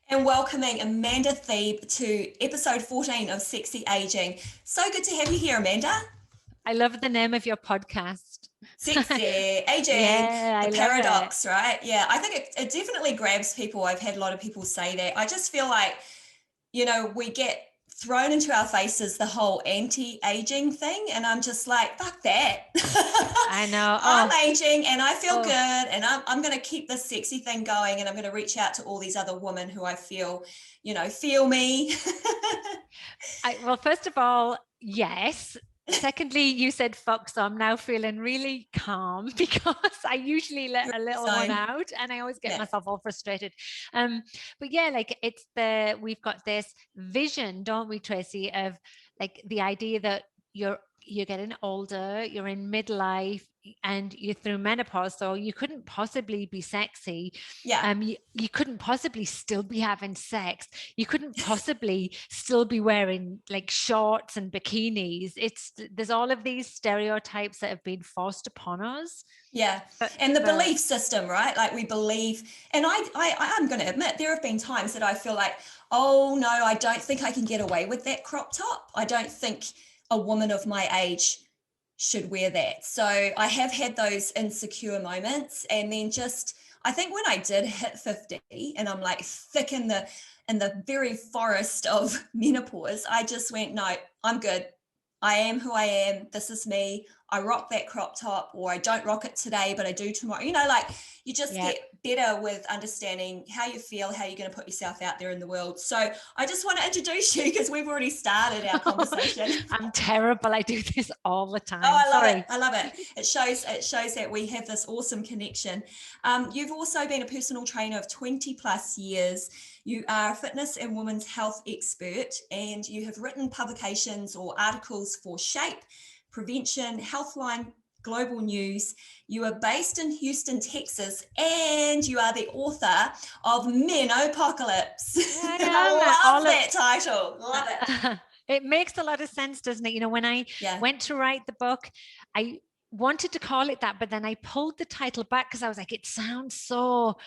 And welcoming Amanda Thebe to episode 14 of Sexy Aging. So good to have you here, Amanda. I love the name of your podcast. Sexy Aging, Yeah, the I love it. paradox, right? Yeah, I think it definitely grabs people. I've had a lot of people say that. I just feel like, we get thrown into our faces the whole anti-aging thing. And I'm just like, fuck that. I know. I'm aging and I feel good Oh, and I'm going to keep this sexy thing going and I'm going to reach out to all these other women who I feel, feel me. well, first of all, yes. Secondly, you said fuck, so I'm now feeling really calm because I usually let You're a little one fine. out and I always get Yeah. myself all frustrated. But yeah, like we've got this vision, don't we, Tracy, of like the idea that you're getting older, you're in midlife, and you're through menopause, so you couldn't possibly be sexy. Yeah. You couldn't possibly still be having sex. You couldn't possibly still be wearing like shorts and bikinis. There's all of these stereotypes that have been forced upon us. Yeah. But And the for belief system, right? Like we believe, and I'm going to admit there have been times that I feel like, oh no, I don't think I can get away with that crop top. I don't think a woman of my age should wear that. So I have had those insecure moments. And then just, I think when I did hit 50 and I'm like thick in the very forest of menopause, I just went, no, I'm good. I am who I am. This is me. I rock that crop top, or I don't rock it today, but I do tomorrow. Like you just yeah, get better with understanding how you feel, how you're going to put yourself out there in the world. So I just want to introduce you because we've already started our conversation. I'm terrible. I do this all the Oh, time. I love it. Sorry. I love it. It shows that we have this awesome connection. You've also been a personal trainer of 20 plus years. You are a fitness and women's health expert, and you have written publications or articles for Shape, Prevention, Healthline, Global News. You are based in Houston, Texas, and you are the author of Menopocalypse. I am I love all of that title. Love it. it makes a lot of sense, doesn't it? When I Yeah. went to write the book, I wanted to call it that, but then I pulled the title back because I was like, it sounds so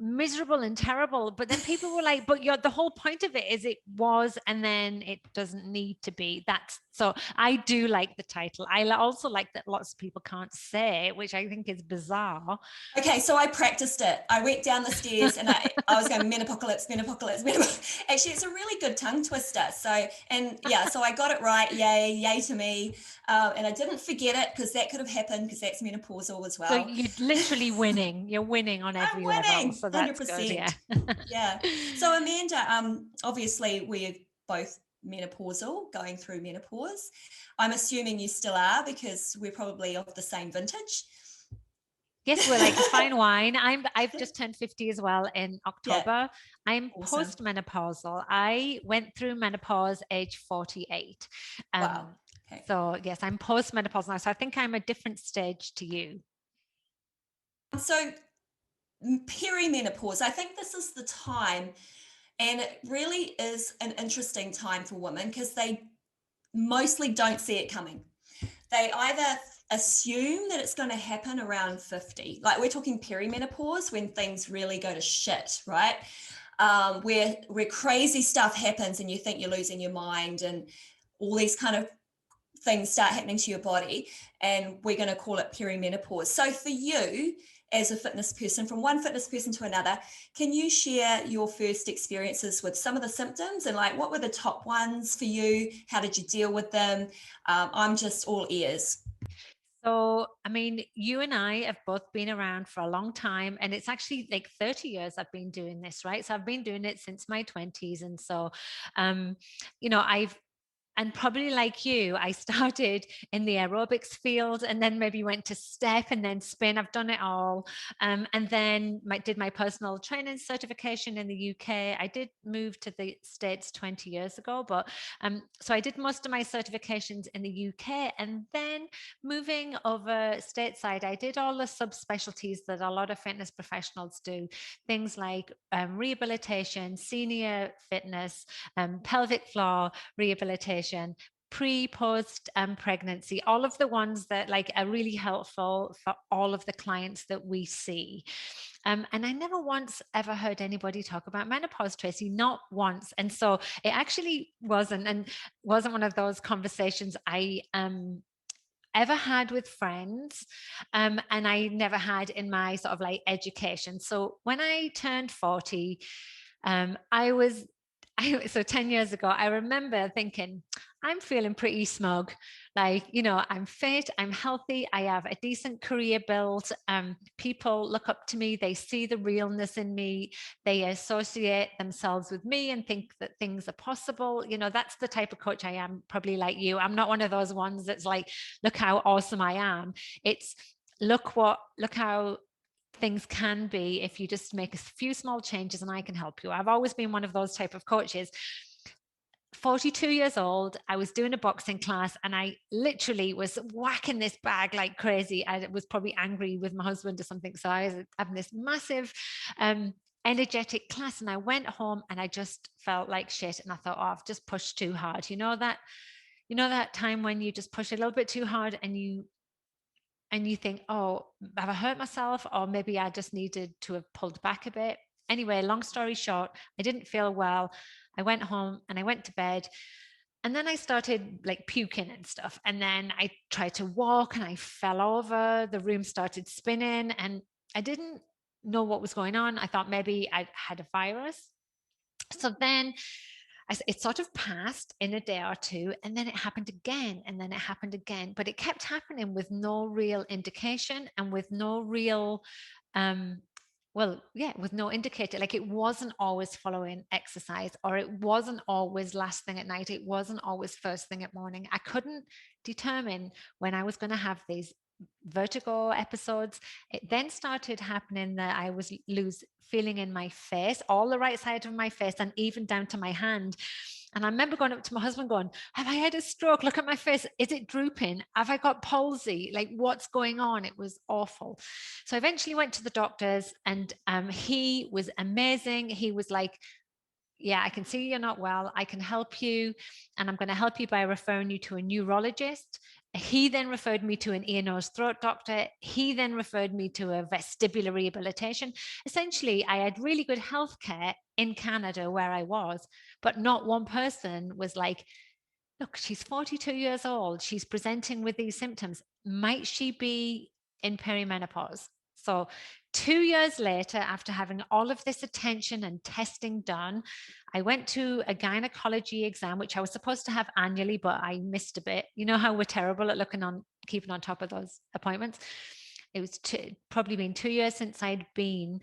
miserable and terrible. But then people were like, but the whole point of it is it was, and then it doesn't need to be. That's so I do like the title. I also like that lots of people can't say it, which I think is bizarre. Okay, so I practiced it. I went down the stairs and I was going menopocalypse, menopocalypse, menopocalypse. Actually, it's a really good tongue twister. So, and yeah, so I got it right. Yay, yay to me. And I didn't forget it because that could have happened because that's menopausal as So well. you're literally winning. You're winning on I'm every level. winning, So that's good. Yeah. 100%. Yeah. So Amanda, obviously we're both menopausal, going through menopause. I'm assuming you still are because we're probably of the same vintage. Yes, we're like a fine wine. I've just turned 50 as well in Yeah, October. I'm awesome. postmenopausal. I went through menopause age 48. Wow. Um, Okay. so yes, I'm postmenopausal now. So I think I'm a different stage to you. So perimenopause, I think this is the time, and it really is an interesting time for women because they mostly don't see it coming. They either assume that it's going to happen around 50, like we're talking perimenopause when things really go to shit, right? Where crazy stuff happens and you think you're losing your mind and all these kind of things start happening to your body, and we're going to call it perimenopause. So for you as a fitness person, from one fitness person to another, can you share your first experiences with some of the symptoms and like what were the top ones for you? How did you deal with them? I'm just all ears. So, I mean, you and I have both been around for a long time, and it's actually like 30 years I've been doing this, right? So I've been doing it since my 20s. And so, um, I've and probably like you, I started in the aerobics field and then maybe went to step and then spin. I've done it all. And then did my personal training certification in the UK. I did move to the States 20 years ago, but so I did most of my certifications in the UK. And then moving over stateside, I did all the subspecialties that a lot of fitness professionals do, things like rehabilitation, senior fitness, pelvic floor rehabilitation, pre, post pregnancy, all of the ones that like are really helpful for all of the clients that we see. And I never once ever heard anybody talk about menopause, Tracy, not once. And so it actually wasn't one of those conversations I ever had with friends, and I never had in my sort of like education. So when I turned 40, I was so 10 years ago, I remember thinking, I'm feeling pretty smug. Like, I'm fit, I'm healthy, I have a decent career built. People look up to me, they see the realness in me, they associate themselves with me and think that things are possible. That's the type of coach I am, probably like you. I'm not one of those ones that's like, look how awesome I am. It's look how things can be if you just make a few small changes and I can help you. I've always been one of those type of coaches. 42 years old, I was doing a boxing class and I literally was whacking this bag like crazy. I was probably angry with my husband or something. So I was having this massive energetic class and I went home and I just felt like shit. And I thought, oh, I've just pushed too hard. That time when you just push a little bit too hard and you think, oh, have I hurt myself? Or maybe I just needed to have pulled back a bit. Anyway, long story short, I didn't feel well. I went home and I went to bed. And then I started like puking and stuff. And then I tried to walk and I fell over. The room started spinning and I didn't know what was going on. I thought maybe I had a virus. So then it sort of passed in a day or two, and then it happened again, and then it happened again. But it kept happening with no real indication and with no real, with no indicator. Like it wasn't always following exercise, or it wasn't always last thing at night. It wasn't always first thing at morning. I couldn't determine when I was going to have these vertigo episodes. It then started happening that I was lose feeling in my face, all the right side of my face, and even down to my hand. And I remember going up to my husband going, have I had a stroke? Look at my face. Is it drooping? Have I got palsy? Like, what's going on? It was awful. So I eventually went to the doctors and he was amazing. He was like, yeah, I can see you're not well. I can help you. And I'm going to help you by referring you to a neurologist. He then referred me to an ear, nose, throat doctor. He then referred me to a vestibular rehabilitation. Essentially, I had really good healthcare in Canada where I was, but not one person was like, look, she's 42 years old. She's presenting with these symptoms. Might she be in perimenopause? So 2 years later, after having all of this attention and testing done, I went to a gynecology exam, which I was supposed to have annually, but I missed a bit. You know how we're terrible at keeping on top of those appointments. It was probably been 2 years since I'd been.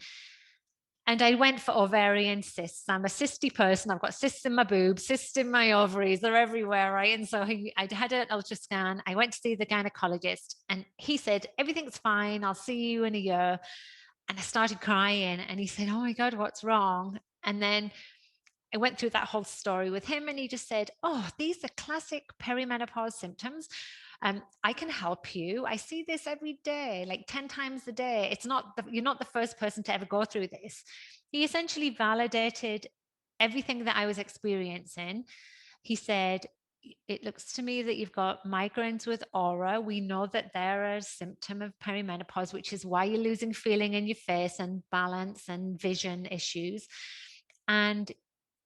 And I went for ovarian cysts. I'm a cysty person. I've got cysts in my boobs, cysts in my ovaries. They're everywhere, right? And so I had an ultrasound. I went to see the gynecologist and he said, everything's fine. I'll see you in a year. And I started crying and he said, oh my God, what's wrong? And then I went through that whole story with him and he just said, oh, these are classic perimenopause symptoms. I can help you. I see this every day, like 10 times a day. You're not the first person to ever go through this. He essentially validated everything that I was experiencing. He said, it looks to me that you've got migraines with aura. We know that they're a symptom of perimenopause, which is why you're losing feeling in your face and balance and vision issues. And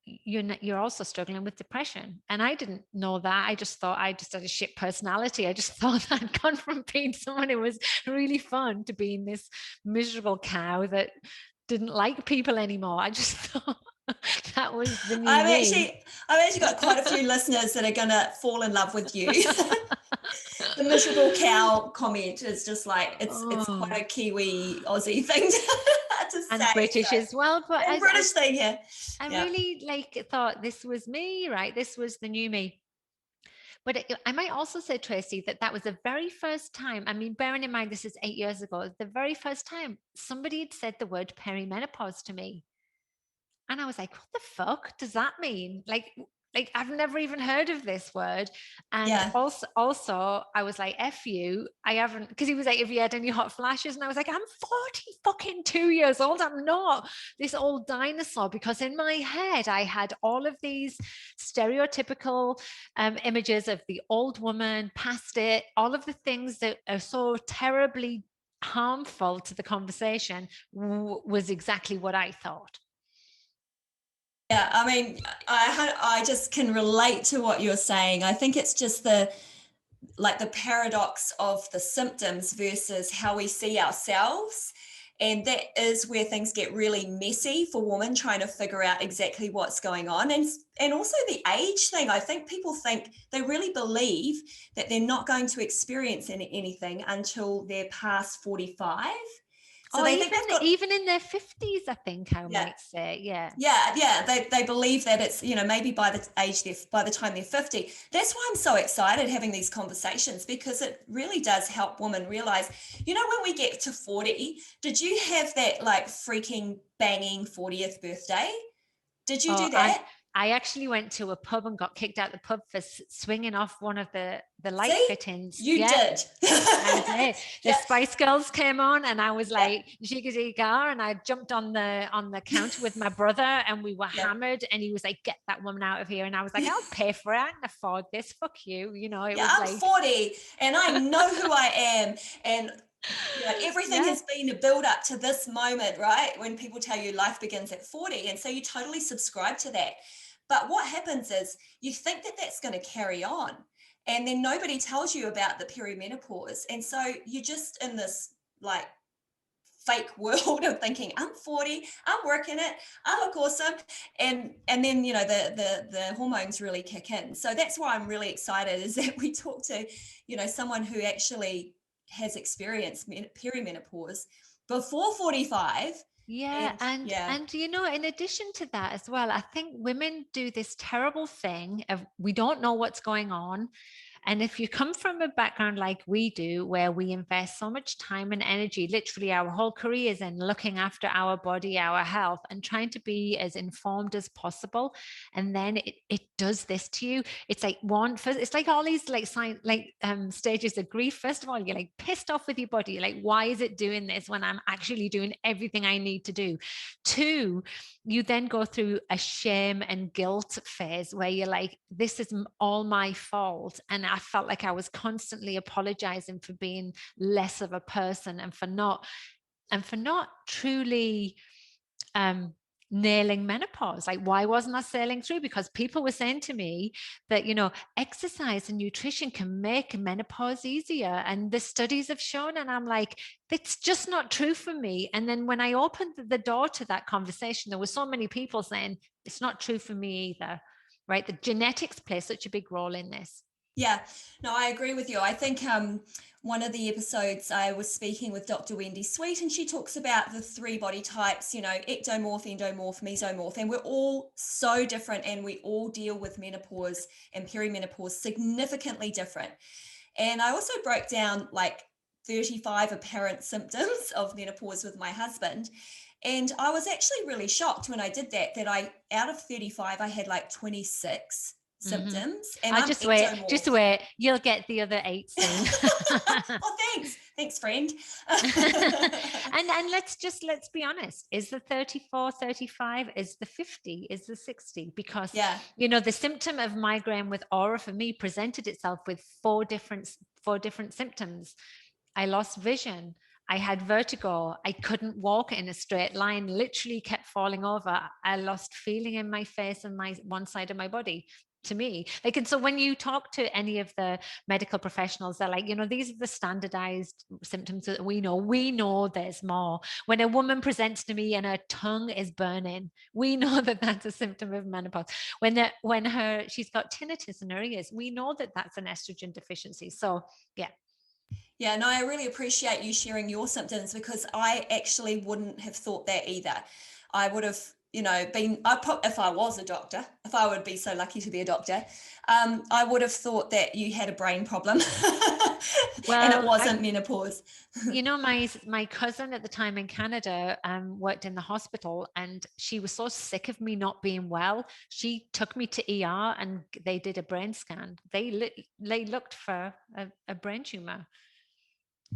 you're also struggling with depression. And I didn't know that. I just thought I just had a shit personality. I just thought I'd gone from being someone who was really fun to being this miserable cow that didn't like people anymore. I just thought that was the new me. I've actually got quite a few listeners that are gonna fall in love with you. The miserable cow comment is just like it's quite a Kiwi Aussie thing to And say. British as well. But and British thing, yeah. I really thought this was me, right? This was the new me. But I might also say, Tracy, that was the very first time. I mean, bearing in mind this is 8 years ago, the very first time somebody had said the word perimenopause to me. And I was like, what the fuck does that mean? Like, like, I've never even heard of this word. And Yeah. also I was like, F you, I haven't, because he was like, have you had any hot flashes? And I was like, I'm 40 fucking 2 years old. I'm not this old dinosaur, because in my head I had all of these stereotypical images of the old woman, past it, all of the things that are so terribly harmful to the conversation was exactly what I thought. Yeah, I mean, I just can relate to what you're saying. I think it's just the like the paradox of the symptoms versus how we see ourselves. And that is where things get really messy for women trying to figure out exactly what's going on. And also the age thing. I think people think they really believe that they're not going to experience anything until they're past 45. So Or they think they've got, even in their 50s, I think I yeah, might say. Yeah. yeah, they believe that it's, maybe by the time they're 50. That's why I'm so excited having these conversations, because it really does help women realize, when we get to 40, did you have that like freaking banging 40th birthday? Did you Oh, do that? I actually went to a pub and got kicked out the pub for swinging off one of the light See, fittings. you Yeah, did. I did. The Yeah, Spice Girls came on, and I was yeah, like jiggity gar, and I jumped on the counter with my brother, and we were yeah. hammered. And he was like, "Get that woman out of here!" And I was like, "I'll pay for it. I can afford this. Fuck you." It Yeah, was I'm like, 40 and I know who I am. And everything yeah, has been a build up to this moment, right? When people tell you life begins at 40. And so you totally subscribe to that. But what happens is you think that that's going to carry on. And then nobody tells you about the perimenopause. And so you're just in this like fake world of thinking I'm 40, I'm working it, I look awesome. And then the hormones really kick in. So that's why I'm really excited, is that we talk to someone who actually has experienced perimenopause before 45. yeah, And and yeah. in addition to that as well, I think women do this terrible thing of, we don't know what's going on. And if you come from a background like we do, where we invest so much time and energy, literally our whole careers, in looking after our body, our health, and trying to be as informed as possible, and then it does this to you. It's like it's like all these like stages of grief. First of all, you're like pissed off with your body. You're like, why is it doing this when I'm actually doing everything I need to do? Two, you then go through a shame and guilt phase where you're like, this is all my fault. And I felt like I was constantly apologizing for being less of a person, and for not truly um nailing menopause. Like, why wasn't I sailing through? Because people were saying to me that exercise and nutrition can make menopause easier, and the studies have shown. And I'm like, it's just not true for me. And then when I opened the door to that conversation, there were so many people saying it's not true for me either. Right? The genetics play such a big role in this. Yeah, no, I agree with you. I think one of the episodes I was speaking with Dr. Wendy Sweet, and she talks about the three body types, ectomorph, endomorph, mesomorph, and we're all so different, and we all deal with menopause and perimenopause significantly different. And I also broke down like 35 apparent symptoms of menopause with my husband. And I was actually really shocked when I did that out of 35, I had like 26 Mm-hmm. symptoms, and I I'm just wait, ectomorph. just wait. You'll get the other 8 soon. Oh, thanks, friend. And let's be honest. Is the 34, 35, is the 50, is the 60? Because Yeah, the symptom of migraine with aura for me presented itself with four different symptoms. I lost vision. I had vertigo. I couldn't walk in a straight line, literally kept falling over. I lost feeling in my face and my one side of my body. To me, like, and so when you talk to any of the medical professionals, they're like, these are the standardized symptoms that we know there's more. When a woman presents to me and her tongue is burning, we know that that's a symptom of menopause. When she's got tinnitus in her ears, we know that that's an estrogen deficiency. So yeah. yeah, no, I really appreciate you sharing your symptoms, because I actually wouldn't have thought that either. I would have if I was a doctor, if I would be so lucky to be a doctor, I would have thought that you had a brain problem and it Well, wasn't menopause. my cousin at the time in Canada worked in the hospital, and she was so sick of me not being well. She took me to ER, and they did a brain scan. They looked for a brain tumor,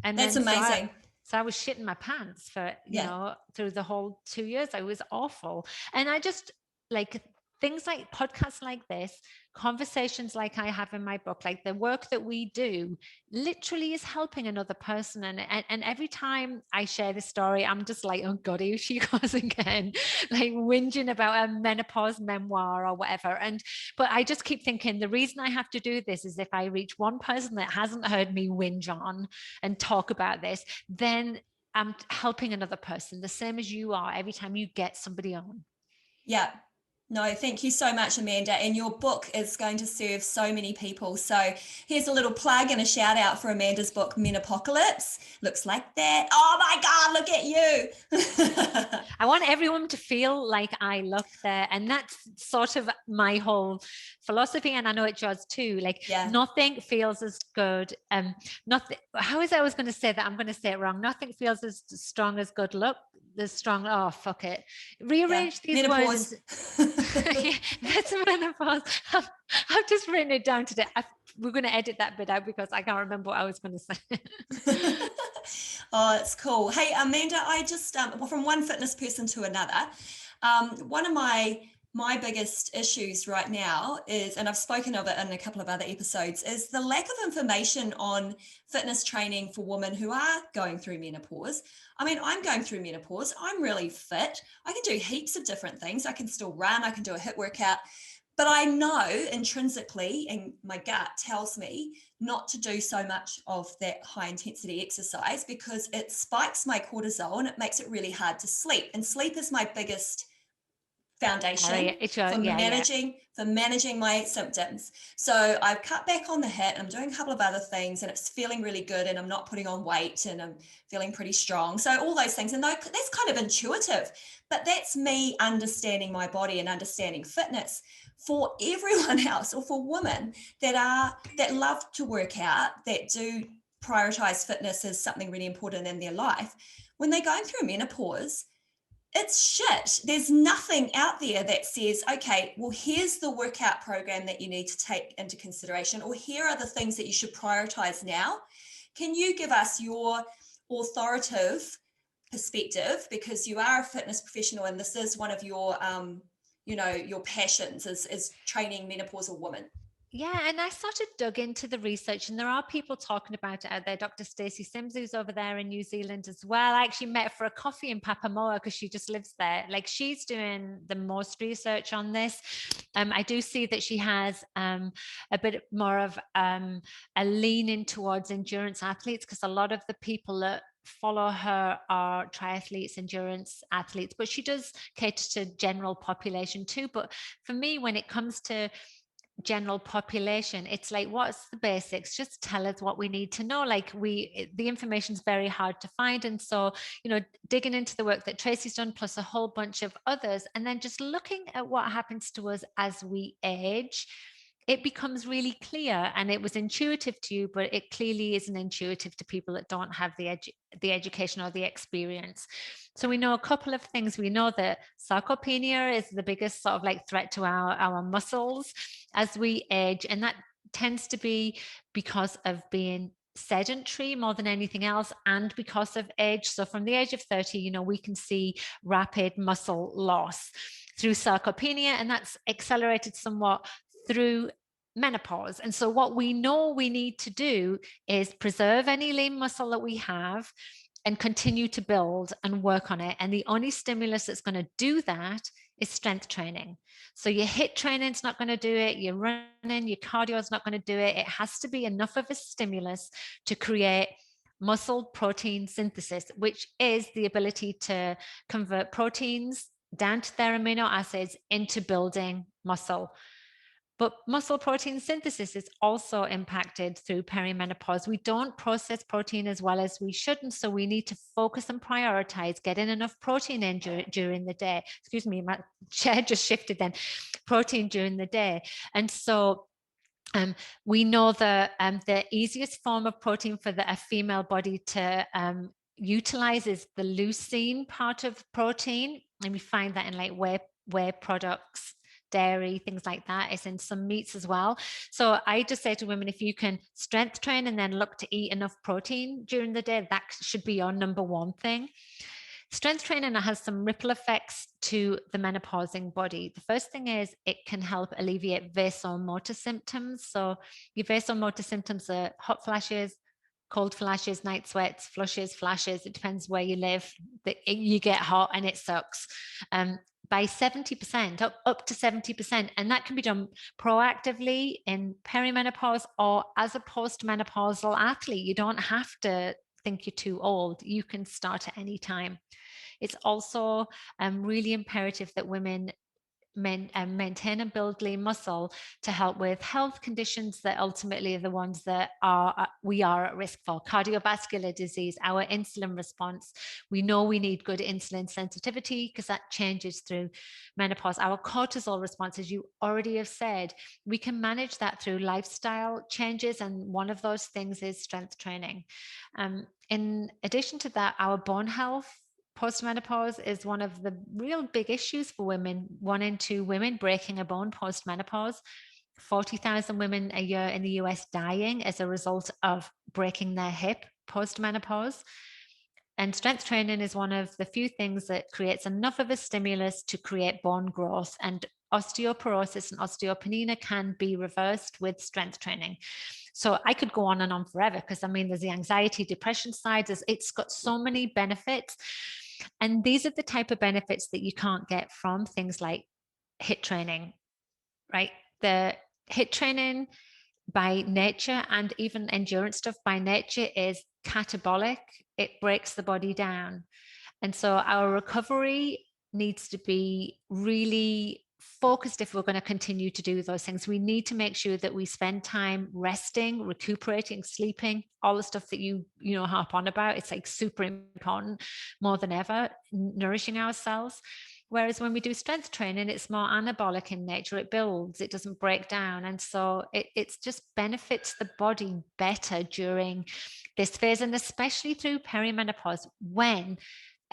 and That's then amazing. so I was shitting my pants for Yeah. through the whole 2 years. I was awful, and I just like things like podcasts like this, conversations like I have in my book, like the work that we do literally is helping another person. And every time I share this story, I'm just like, oh God, here she goes again, like whinging about a menopause memoir or whatever. But I just keep thinking the reason I have to do this is if I reach one person that hasn't heard me whinge on and talk about this, then I'm helping another person, the same as you are every time you get somebody on. Yeah. No, thank you so much, Amanda. And your book is going to serve so many people. So here's a little plug and a shout out for Amanda's book, Menopocalypse. Looks like that. Oh my God, look at you. I want everyone to feel like I look there. And that's sort of my whole philosophy. And I know it's yours too. Like Yeah. nothing feels as good. Nothing, how is I was going to say that? I'm going to say it wrong. Nothing feels as strong as good luck. The strong, oh, fuck it. Rearrange these Menopause. words. Yeah, that's menopause. I've just written it down today. We're going to edit that bit out because I can't remember what I was going to say. Oh, it's cool. Hey, Amanda, I just from one fitness person to another, one of my biggest issues right now is, and I've spoken of it in a couple of other episodes, is the lack of information on fitness training for women who are going through menopause. I mean, I'm going through menopause. I'm really fit. I can do heaps of different things. I can still run. I can do a HIIT workout. But I know intrinsically, and my gut tells me not to do so much of that high intensity exercise because it spikes my cortisol and it makes it really hard to sleep. And sleep is my biggest foundation for managing my symptoms. So I've cut back on the HIIT. I'm doing a couple of other things and it's feeling really good and I'm not putting on weight and I'm feeling pretty strong. So all those things, and that's kind of intuitive, but that's me understanding my body and understanding fitness. For everyone else, or for women that love to work out, that do prioritize fitness as something really important in their life, when they're going through menopause, it's shit. There's nothing out there that says, okay, well, here's the workout program that you need to take into consideration, or here are the things that you should prioritize now. Can you give us your authoritative perspective, because you are a fitness professional and this is one of your your passions is training menopausal women? Yeah, and I sort of dug into the research, and there are people talking about it out there. Dr. Stacey Sims, who's over there in New Zealand as well. I actually met her for a coffee in Papamoa because she just lives there. Like she's doing the most research on this. I do see that she has a bit more of a leaning towards endurance athletes because a lot of the people that follow her are triathletes, endurance athletes, but she does cater to general population too. But for me, when it comes to general population, it's like, what's the basics? Just tell us what we need to know. Like the information is very hard to find, and so digging into the work that Tracy's done plus a whole bunch of others, and then just looking at what happens to us as we age, it becomes really clear. And it was intuitive to you, but it clearly isn't intuitive to people that don't have the education or the experience. So we know a couple of things. We know that sarcopenia is the biggest sort of like threat to our muscles as we age, and that tends to be because of being sedentary more than anything else, and because of age. So from the age of 30, we can see rapid muscle loss through sarcopenia, and that's accelerated somewhat through menopause. And so what we know we need to do is preserve any lean muscle that we have and continue to build and work on it. And the only stimulus that's going to do that is strength training. So your HIIT training is not going to do it. Your running, your cardio is not going to do it. It has to be enough of a stimulus to create muscle protein synthesis, which is the ability to convert proteins down to their amino acids into building muscle. But muscle protein synthesis is also impacted through perimenopause. We don't process protein as well as we should, and so we need to focus and prioritize getting enough protein in during the day. Excuse me, my chair just shifted then. Protein during the day. And so we know that the easiest form of protein for a female body to utilize is the leucine part of protein. And we find that in like whey products, dairy, things like that. It's in some meats as well. So I just say to women, if you can strength train and then look to eat enough protein during the day, that should be your number one thing. Strength training has some ripple effects to the menopausing body. The first thing is it can help alleviate vasomotor symptoms. So your vasomotor symptoms are hot flashes, cold flashes, night sweats, flushes, flashes. It depends where you live. You get hot and it sucks. By 70%, up to 70%. And that can be done proactively in perimenopause or as a postmenopausal athlete. You don't have to think you're too old. You can start at any time. It's also really imperative that women maintain and build lean muscle to help with health conditions that ultimately are the ones that we are at risk for. Cardiovascular disease, our insulin response. We know we need good insulin sensitivity because that changes through menopause. Our cortisol response, as you already have said, we can manage that through lifestyle changes, and one of those things is strength training. In addition to that, our bone health postmenopause is one of the real big issues for women. 1 in 2 women breaking a bone postmenopause. 40,000 women a year in the US dying as a result of breaking their hip postmenopause. And strength training is one of the few things that creates enough of a stimulus to create bone growth. And osteoporosis and osteopenia can be reversed with strength training. So I could go on and on forever because I mean, there's the anxiety, depression side. It's got so many benefits. And these are the type of benefits that you can't get from things like HIIT training, right? The HIIT training by nature and even endurance stuff by nature is catabolic. It breaks the body down. And so our recovery needs to be really focused if we're going to continue to do those things. We need to make sure that we spend time resting, recuperating, sleeping, all the stuff that you harp on about. It's like super important more than ever, nourishing ourselves. Whereas when we do strength training, it's more anabolic in nature. It builds, it doesn't break down. And so it just benefits the body better during this phase, and especially through perimenopause when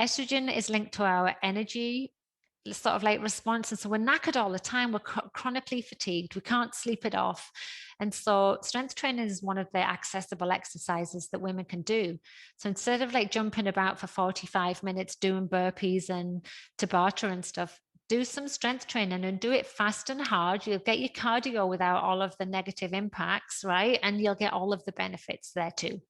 estrogen is linked to our energy sort of like response. And so we're knackered all the time. We're chronically fatigued. We can't sleep it off. And so strength training is one of the accessible exercises that women can do. So instead of like jumping about for 45 minutes doing burpees and Tabata and stuff, do some strength training and do it fast and hard. You'll get your cardio without all of the negative impacts, right? And you'll get all of the benefits there too.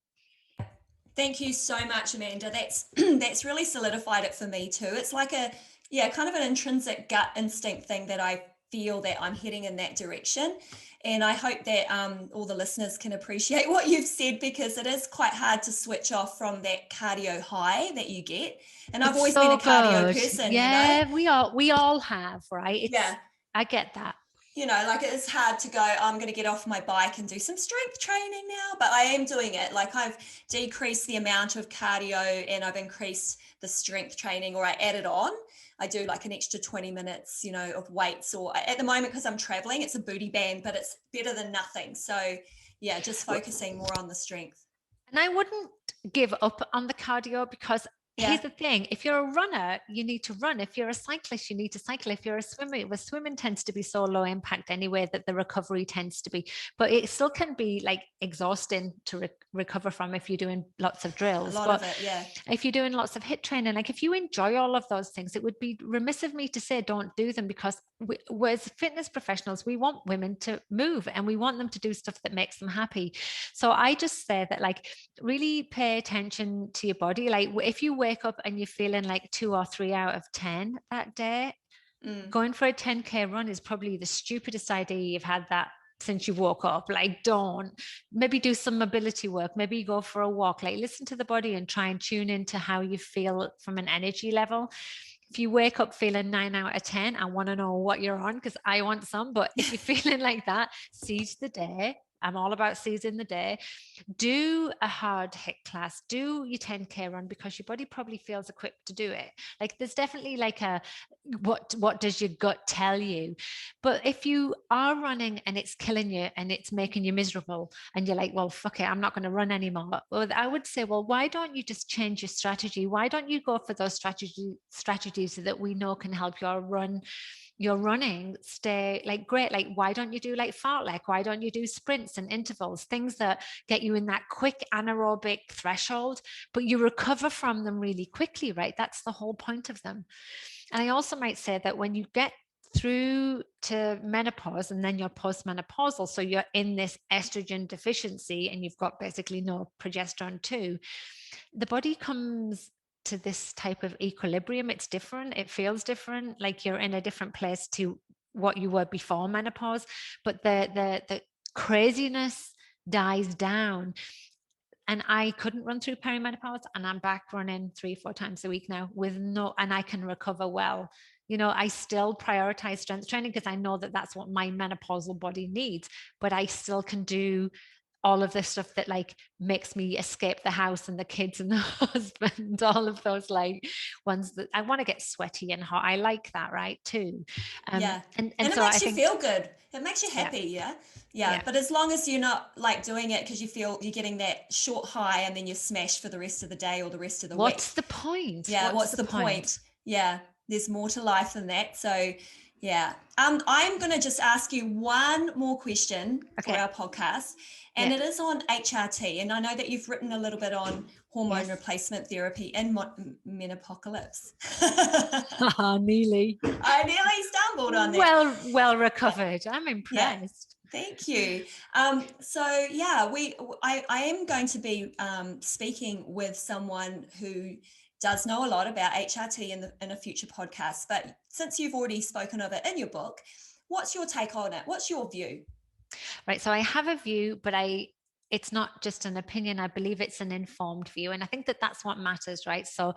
Thank you so much, Amanda. That's really solidified it for me too. It's like kind of an intrinsic gut instinct thing that I feel that I'm heading in that direction. And I hope that all the listeners can appreciate what you've said, because it is quite hard to switch off from that cardio high that you get. And I've It's always been so a cardio good. person, Yeah, we all have, right? Yeah. I get that. Like it is hard to go, I'm going to get off my bike and do some strength training now, but I am doing it. Like I've decreased the amount of cardio and I've increased the strength training, or I added on. I do like an extra 20 minutes, of weights, or at the moment, because I'm traveling, it's a booty band, but it's better than nothing. So yeah, just focusing more on the strength. And I wouldn't give up on the cardio because here's the thing. If you're a runner, you need to run. If you're a cyclist, you need to cycle. If you're a swimmer, well, swimming tends to be so low impact anyway that the recovery tends to be, but it still can be like exhausting to recover from if you're doing lots of drills. A lot of it, yeah. If you're doing lots of HIIT training, like if you enjoy all of those things, it would be remiss of me to say don't do them, because we, as fitness professionals, we want women to move and we want them to do stuff that makes them happy. So I just say that, like, really pay attention to your body. Like if you wake up and you're feeling like 2 or 3 out of 10 that day, going for a 10K run is probably the stupidest idea you've had that since you woke up. Like, don't. Maybe do some mobility work, maybe go for a walk, like listen to the body and try and tune into how you feel from an energy level. if you wake up feeling 9 out of 10, I want to know what you're on because I want some. But if you're feeling like that, seize the day. I'm all about seizing the day. Do a hard hit class, do your 10K run because your body probably feels equipped to do it. Like there's definitely like a what does your gut tell you? But if you are running and it's killing you and it's making you miserable and you're like, well, fuck it, I'm not going to run anymore. Well, I would say, well, why don't you just change your strategy? Why don't you go for those strategies that we know can help your running stay like great? Like why don't you do like fartlek? Why don't you do sprints and intervals, things that get you in that quick anaerobic threshold, but you recover from them really quickly, right? That's the whole point of them. And I also might say that when you get through to menopause and then you're postmenopausal, so you're in this estrogen deficiency and you've got basically no progesterone too, the body comes to this type of equilibrium. It's different, it feels different, like you're in a different place to what you were before menopause, but the craziness dies down. And I couldn't run through perimenopause, and I'm back running 3-4 times a week now with no, and I can recover well. I still prioritize strength training because I know that that's what my menopausal body needs, but I still can do all of this stuff that like makes me escape the house and the kids and the husband, all of those like ones that I want to get sweaty and hot. I like that, right, too. Yeah. And And it so I makes you think, feel good. It makes you yeah, happy. Yeah. Yeah. yeah. But as long as you're not like doing it because you feel you're getting that short high and then you're smashed for the rest of the day or the rest of the What's week. the point? Yeah. What's What's the the point? point? Yeah. There's more to life than that. So, yeah. I'm going to just ask you one more question for Okay. our podcast, and Yeah. it is on HRT. And I know that you've written a little bit on hormone Yes. replacement therapy in menopocalypse. Nearly. I nearly stumbled on that. Well Yeah. recovered. I'm Yeah. impressed. Thank you. So yeah, I am going to be speaking with someone who does know a lot about HRT in a future podcast. But since you've already spoken of it in your book, what's your take on it? What's your view? Right. So I have a view, but it's not just an opinion. I believe it's an informed view. And I think that that's what matters, right? So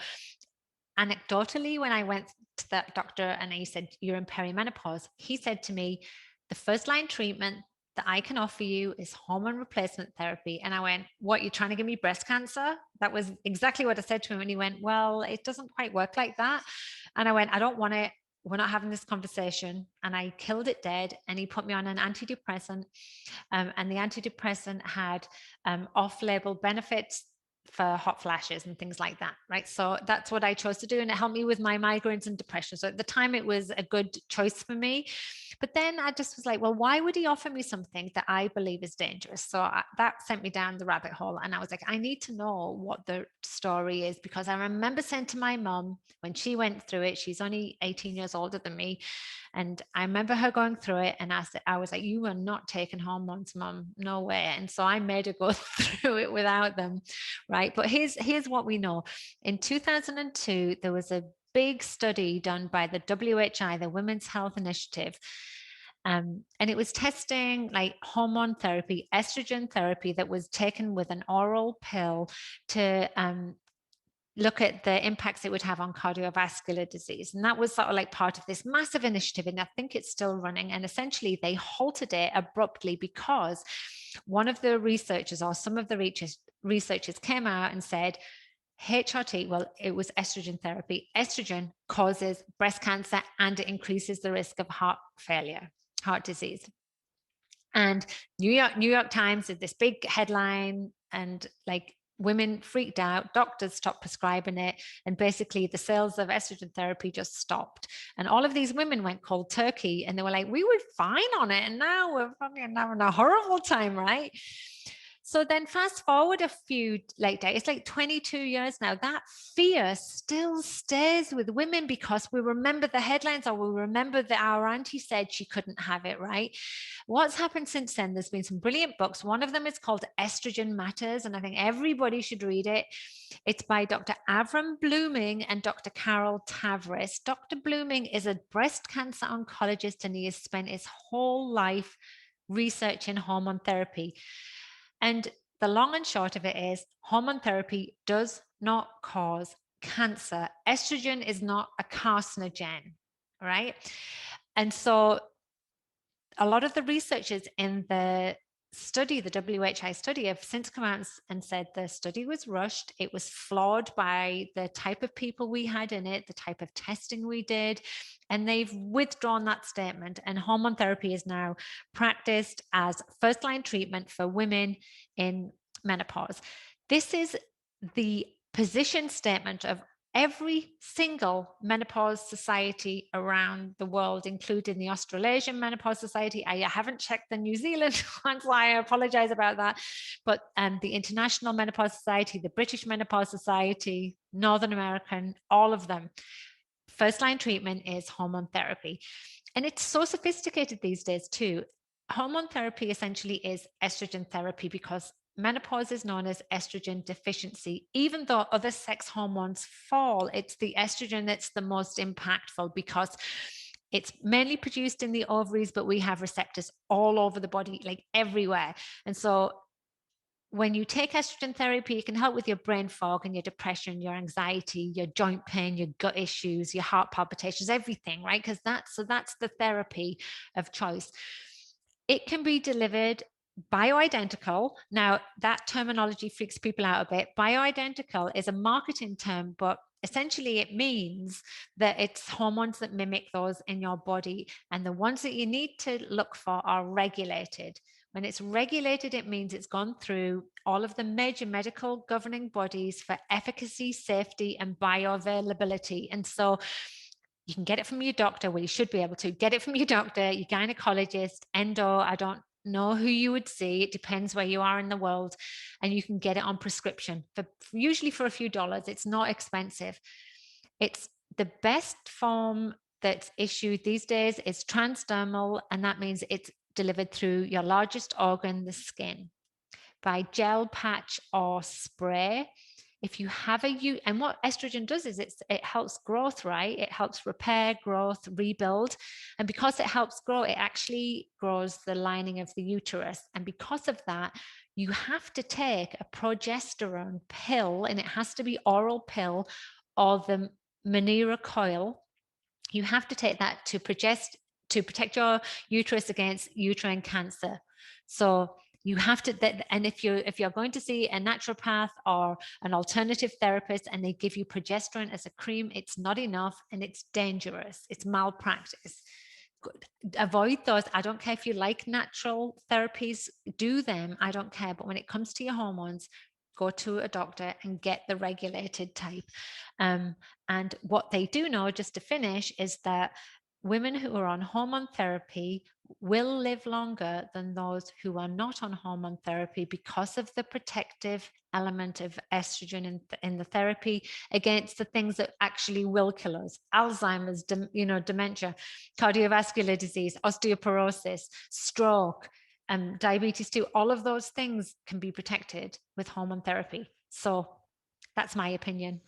anecdotally, when I went to that doctor and he said, you're in perimenopause, he said to me, the first line treatment that I can offer you is hormone replacement therapy. And I went, what, you're trying to give me breast cancer? That was exactly what I said to him. And he went, well, it doesn't quite work like that. And I went, I don't want it. We're not having this conversation. And I killed it dead. And he put me on an antidepressant. And the antidepressant had off label benefits for hot flashes and things like that, right? So that's what I chose to do, and it helped me with my migraines and depression. So at the time, it was a good choice for me. But then I just was like, well, why would he offer me something that I believe is dangerous? So that sent me down the rabbit hole, and I was like, I need to know what the story is, because I remember saying to my mom when she went through it, she's only 18 years older than me, and I remember her going through it, and I was like, you are not taking hormones, mom, no way. And so I made her go through it without them, right? But here's what we know. In 2002, there was a big study done by the WHI, the Women's Health Initiative. And it was testing like hormone therapy, estrogen therapy that was taken with an oral pill to look at the impacts it would have on cardiovascular disease. And that was sort of like part of this massive initiative. And I think it's still running. And essentially, they halted it abruptly because one of the researchers, or some of the researchers, came out and said, HRT, well, it was estrogen therapy. Estrogen causes breast cancer and it increases the risk of heart failure, heart disease. And New York Times did this big headline, and like women freaked out, doctors stopped prescribing it, and basically the sales of estrogen therapy just stopped. And all of these women went cold turkey, and they were like, we were fine on it, and now we're fucking having a horrible time, right? So then fast forward a few later, it's like 22 years now. That fear still stays with women because we remember the headlines, or we remember that our auntie said she couldn't have it, right? What's happened since then? There's been some brilliant books. One of them is called Estrogen Matters, and I think everybody should read it. It's by Dr. Avram Blooming and Dr. Carol Tavris. Dr. Blooming is a breast cancer oncologist, and he has spent his whole life researching hormone therapy. And the long and short of it is hormone therapy does not cause cancer. Estrogen is not a carcinogen, right? And so a lot of the researchers in the study, the WHI study, have since come out and said the study was rushed. It was flawed by the type of people we had in it, the type of testing we did, and they've withdrawn that statement. And hormone therapy is now practiced as first-line treatment for women in menopause. This is the position statement of every single menopause society around the world, including the Australasian Menopause Society. I haven't checked the New Zealand one, so I apologize about that. But the International Menopause Society, the British Menopause Society, Northern American, all of them. First line treatment is hormone therapy. And it's so sophisticated these days too. Hormone therapy essentially is estrogen therapy because menopause is known as estrogen deficiency. Even though other sex hormones fall, it's the estrogen that's the most impactful because it's mainly produced in the ovaries, but we have receptors all over the body, like everywhere. And so when you take estrogen therapy, it can help with your brain fog and your depression, your anxiety, your joint pain, your gut issues, your heart palpitations, everything, right? Because that's the therapy of choice. It can be delivered bioidentical. Now, that terminology freaks people out a bit. Bioidentical is a marketing term, but essentially it means that it's hormones that mimic those in your body. And the ones that you need to look for are regulated. When it's regulated, it means it's gone through all of the major medical governing bodies for efficacy, safety, and bioavailability. And so you can get it from your doctor. Well, you should be able to get it from your doctor, your gynecologist, endo. I don't know who you would see. It depends where you are in the world. And you can get it on prescription for usually for a few dollars. It's not expensive. It's the best form that's issued these days is transdermal, and that means it's delivered through your largest organ, the skin, by gel, patch, or spray. If you have and what estrogen does is it helps growth, right? It helps repair, growth, rebuild. And because it helps grow, it actually grows the lining of the uterus. And because of that, you have to take a progesterone pill, and it has to be oral pill or the Manera coil. You have to take that to protect your uterus against uterine cancer. So you have to, and if you're going to see a naturopath or an alternative therapist and they give you progesterone as a cream, it's not enough and it's dangerous. It's malpractice. Avoid those. I don't care if you like natural therapies, do them. I don't care. But when it comes to your hormones, go to a doctor and get the regulated type. And what they do know, just to finish, is that women who are on hormone therapy will live longer than those who are not on hormone therapy because of the protective element of estrogen in the therapy against the things that actually will kill us: Alzheimer's, dementia, cardiovascular disease, osteoporosis, stroke, diabetes too. All of those things can be protected with hormone therapy. So that's my opinion.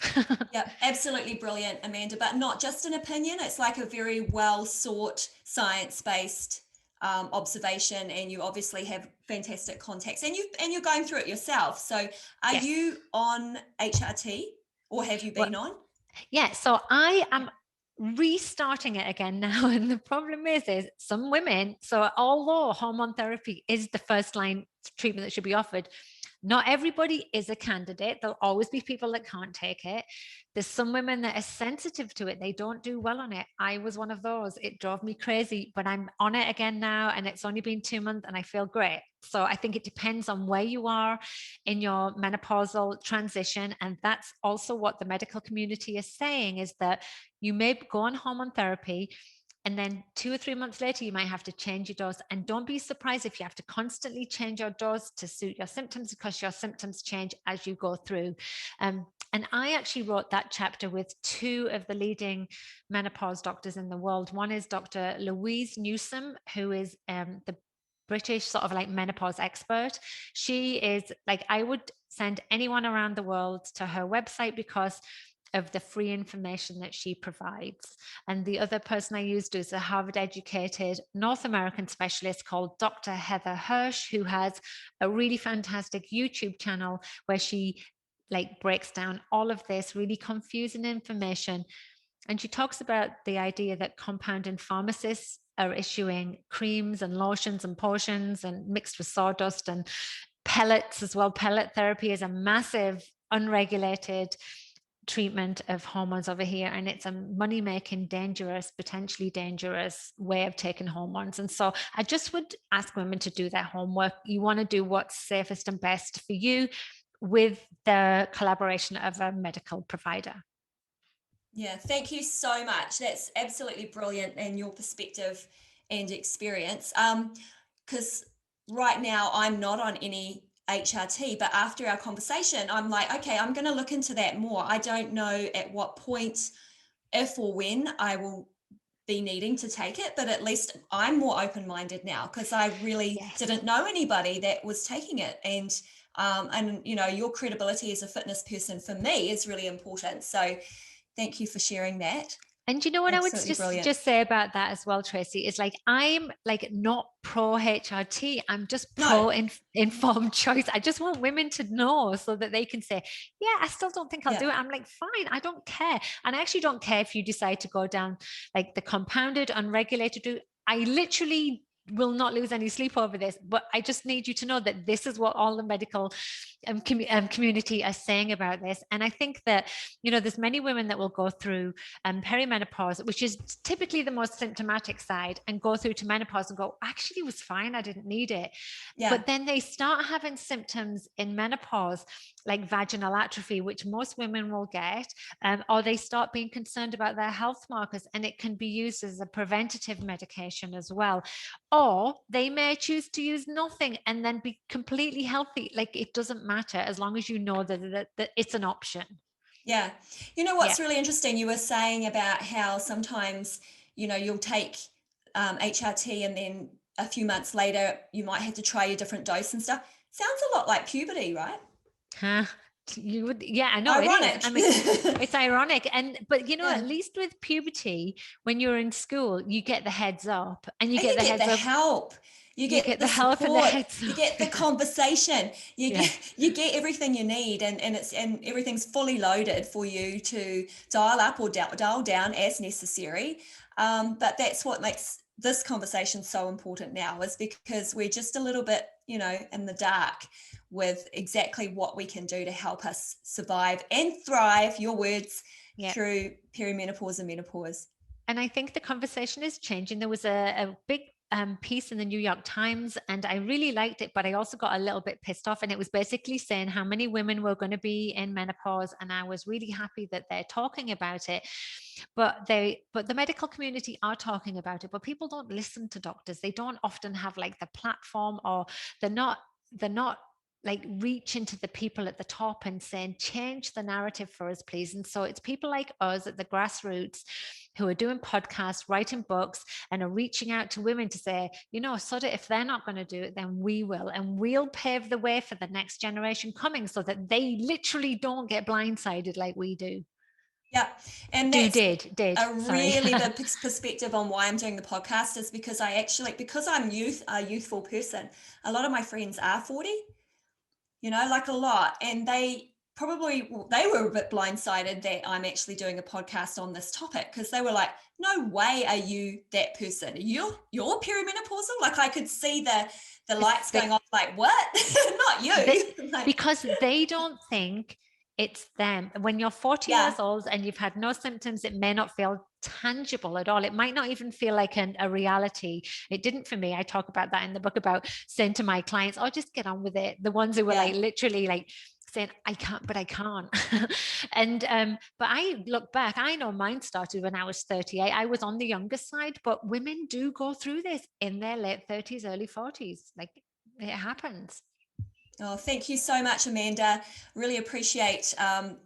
Yeah, absolutely brilliant, Amanda. But not just an opinion; it's like a very well sought, science-based observation, and you obviously have fantastic contacts, and you're going through it yourself. So, are Yes. you on HRT, or have you been on? Yeah, so I am restarting it again now. And the problem is some women, so although hormone therapy is the first line treatment that should be offered, not everybody is a candidate. There'll always be people that can't take it. There's some women that are sensitive to it. They don't do well on it. I was one of those. It drove me crazy, but I'm on it again now, and it's only been 2 months and I feel great. So I think it depends on where you are in your menopausal transition. And that's also what the medical community is saying, is that you may go on hormone therapy, and then 2 or 3 months later, you might have to change your dose. And don't be surprised if you have to constantly change your dose to suit your symptoms, because your symptoms change as you go through. And I actually wrote that chapter with 2 of the leading menopause doctors in the world. One is Dr. Louise Newsom, who is the British sort of like menopause expert. She is like, I would send anyone around the world to her website because of the free information that she provides. And the other person I used is a Harvard educated North American specialist called Dr. Heather Hirsch, who has a really fantastic YouTube channel where she like breaks down all of this really confusing information. And she talks about the idea that compounding pharmacists are issuing creams and lotions and potions and mixed with sawdust and pellets as well. Pellet therapy is a massive unregulated treatment of hormones over here, and it's a money-making, dangerous, potentially dangerous way of taking hormones. And so I just would ask women to do their homework. You want to do what's safest and best for you with the collaboration of a medical provider. Yeah, thank you so much. That's absolutely brilliant, and your perspective and experience. Because right now I'm not on any HRT, but after our conversation, I'm like, okay, I'm going to look into that more. I don't know at what point, if or when I will be needing to take it, but at least I'm more open-minded now, because I really didn't know anybody that was taking it. And you know, your credibility as a fitness person for me is really important. So thank you for sharing that. And you know what Absolutely I would brilliant. just say about that as well, Tracy, is like I'm like not pro HRT. I'm just No, pro informed choice. I just want women to know so that they can say, yeah, I still don't think I'll yeah, do it. I'm like, fine, I don't care. And I actually don't care if you decide to go down like the compounded, unregulated route. I literally will not lose any sleep over this, but I just need you to know that this is what all the medical community are saying about this. And I think that, you know, there's many women that will go through perimenopause, which is typically the most symptomatic side, and go through to menopause and go, actually, it was fine, I didn't need it. yeah, But then they start having symptoms in menopause, like vaginal atrophy, which most women will get, or they start being concerned about their health markers, and it can be used as a preventative medication as well. Or they may choose to use nothing and then be completely healthy. Like it doesn't matter as long as you know that it's an option. yeah. You know Yeah. what's really interesting? You were saying about how sometimes, you know, you'll take HRT and then a few months later you might have to try a different dose and stuff. Sounds a lot like puberty, right? Huh? You would, yeah, I know it is. Ironic. I mean, it's ironic. And, but you know, Yeah. at least with puberty, when you're in school, you get the heads up and you And get you the get the heads up, help, you you get get the the help and the support, heads you up. get the conversation, Yeah. you get everything you need, and everything's fully loaded for you to dial up or dial down as necessary. But that's what makes this conversation so important now, is because we're just a little bit, you know, in the dark with exactly what we can do to help us survive and thrive, your words, Yeah. through perimenopause and menopause. And I think the conversation is changing. There was a big piece in the New York Times, and I really liked it, but I also got a little bit pissed off. And it was basically saying how many women were going to be in menopause, and I was really happy that they're talking about it. But the medical community are talking about it, but people don't listen to doctors. They don't often have like the platform, or they're not like reaching to the people at the top and saying, change the narrative for us, please. And so it's people like us at the grassroots who are doing podcasts, writing books, and are reaching out to women to say, you know, sort of, if they're not going to do it, then we will. And we'll pave the way for the next generation coming so that they literally don't get blindsided like we do. Yeah, and Do that's did. a Sorry. really big perspective on why I'm doing the podcast, is because because I'm a youthful person. A lot of my friends are 40, you know, like a lot, and they were a bit blindsided that I'm actually doing a podcast on this topic, because they were like, "No way, are you that person? You're perimenopausal?" Like I could see the lights going off. Like, what? Not you? Like, Because they don't think it's them. When you're 40 yeah, years old and you've had no symptoms, it may not feel tangible at all. It might not even feel like a reality. It didn't for me. I talk about that in the book, about saying to my clients, oh, just get on with it. The ones who were yeah. like literally like saying, I can't, but I can't. And but I look back, I know mine started when I was 38. I was on the younger side, but women do go through this in their late 30s, early 40s. Like it happens. Oh, thank you so much, Amanda. Really appreciate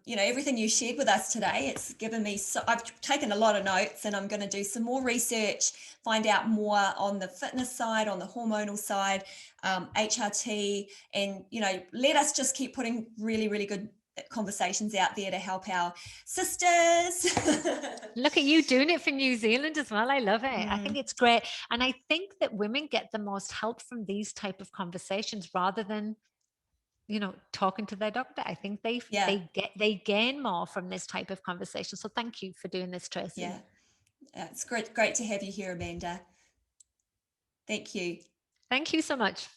you know, everything you shared with us today. It's given me I've taken a lot of notes, and I'm going to do some more research, find out more on the fitness side, on the hormonal side, HRT, and you know, let us just keep putting really, really good conversations out there to help our sisters. Look at you doing it for New Zealand as well. I love it. I think Mm, it's great. And I think that women get the most help from these type of conversations rather than talking to their doctor. I think Yeah, they gain more from this type of conversation. So thank you for doing this, Tracy. yeah. It's great to have you here, Amanda. Thank you. Thank you so much.